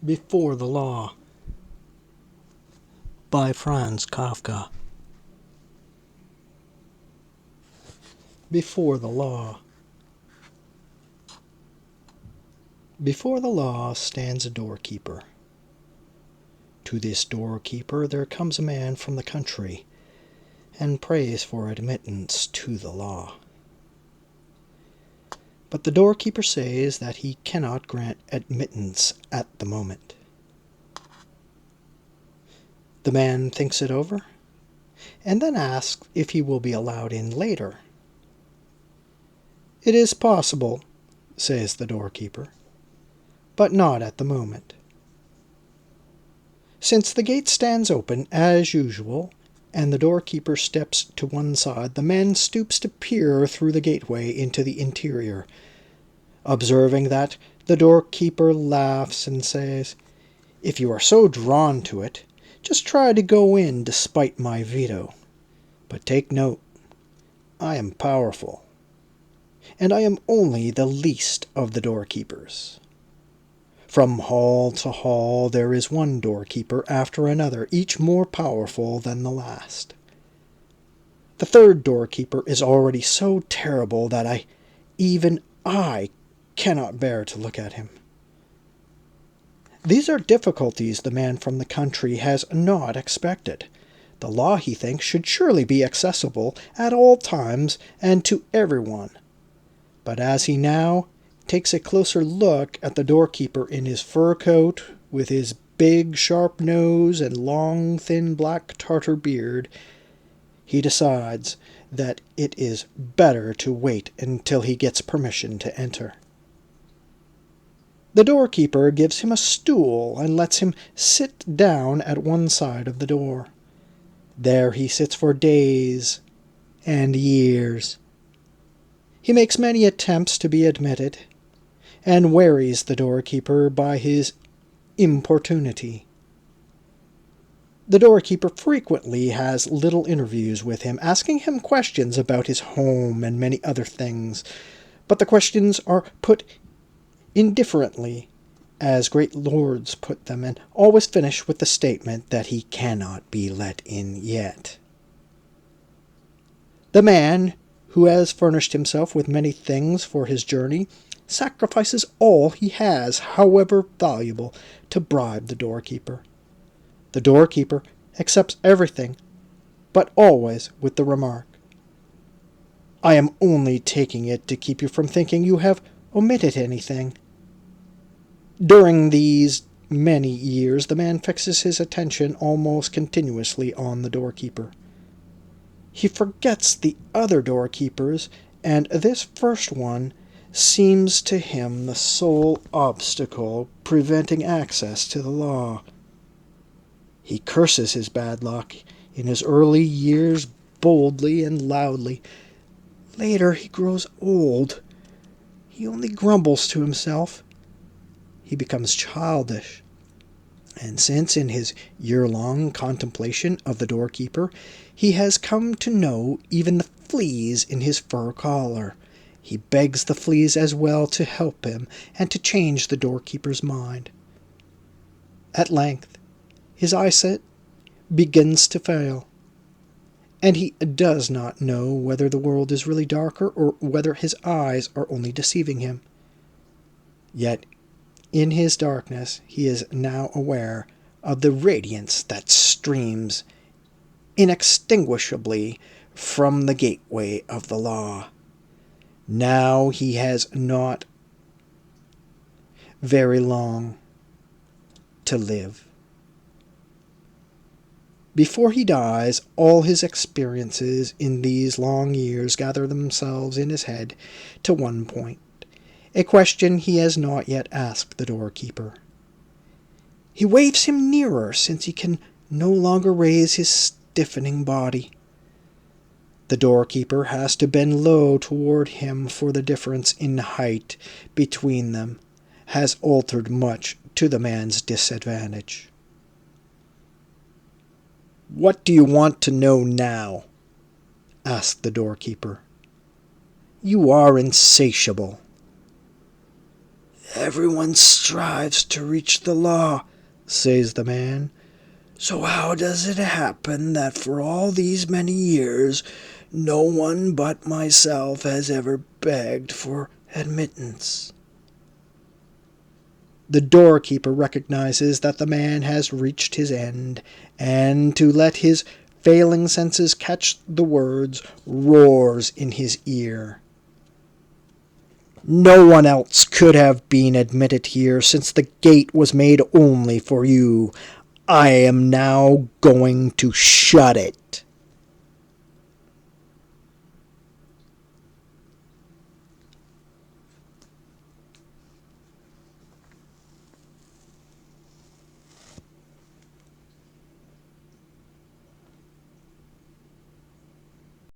Before the Law by Franz Kafka. Before the Law. Before the law stands a doorkeeper. To this doorkeeper there comes a man from the country, and prays for admittance to the law. But the doorkeeper says that he cannot grant admittance at the moment. The man thinks it over, and then asks if he will be allowed in later. "It is possible," says the doorkeeper, "but not at the moment." Since the gate stands open as usual, and the doorkeeper steps to one side, the man stoops to peer through the gateway into the interior. Observing that, the doorkeeper laughs and says, "If you are so drawn to it, just try to go in despite my veto. But take note, I am powerful, and I am only the least of the doorkeepers. From hall to hall there is one doorkeeper after another, each more powerful than the last. The third doorkeeper is already so terrible that even I cannot bear to look at him." These are difficulties the man from the country has not expected. The law, he thinks, should surely be accessible at all times and to everyone. But as he now takes a closer look at the doorkeeper in his fur coat, with his big sharp nose and long thin black Tartar beard, he decides that it is better to wait until he gets permission to enter. The doorkeeper gives him a stool and lets him sit down at one side of the door. There he sits for days and years. He makes many attempts to be admitted, and wearies the doorkeeper by his importunity. The doorkeeper frequently has little interviews with him, asking him questions about his home and many other things, but the questions are put indifferently, as great lords put them, and always finish with the statement that he cannot be let in yet. The man, who has furnished himself with many things for his journey, sacrifices all he has, however valuable, to bribe the doorkeeper. The doorkeeper accepts everything, but always with the remark, "I am only taking it to keep you from thinking you have omitted anything." During these many years, the man fixes his attention almost continuously on the doorkeeper. He forgets the other doorkeepers, and this first one seems to him the sole obstacle preventing access to the law. He curses his bad luck in his early years boldly and loudly. Later he grows old. He only grumbles to himself. He becomes childish. And since in his year-long contemplation of the doorkeeper, he has come to know even the fleas in his fur collar, he begs the fleas as well to help him and to change the doorkeeper's mind. At length, his eyesight begins to fail, and he does not know whether the world is really darker or whether his eyes are only deceiving him. Yet, in his darkness, he is now aware of the radiance that streams inextinguishably from the gateway of the law. Now he has not very long to live. Before he dies, all his experiences in these long years gather themselves in his head to one point, a question he has not yet asked the doorkeeper. He waves him nearer, since he can no longer raise his stiffening body. The doorkeeper has to bend low toward him, for the difference in height between them has altered much to the man's disadvantage. "What do you want to know now?" asked the doorkeeper. "You are insatiable." Everyone strives to reach the law, says the man. So how does it happen that for all these many years no one but myself has ever begged for admittance? The doorkeeper recognizes that the man has reached his end, and to let his failing senses catch the words, roars in his ear. No one else could have been admitted here, since the gate was made only for you. I am now going to shut it.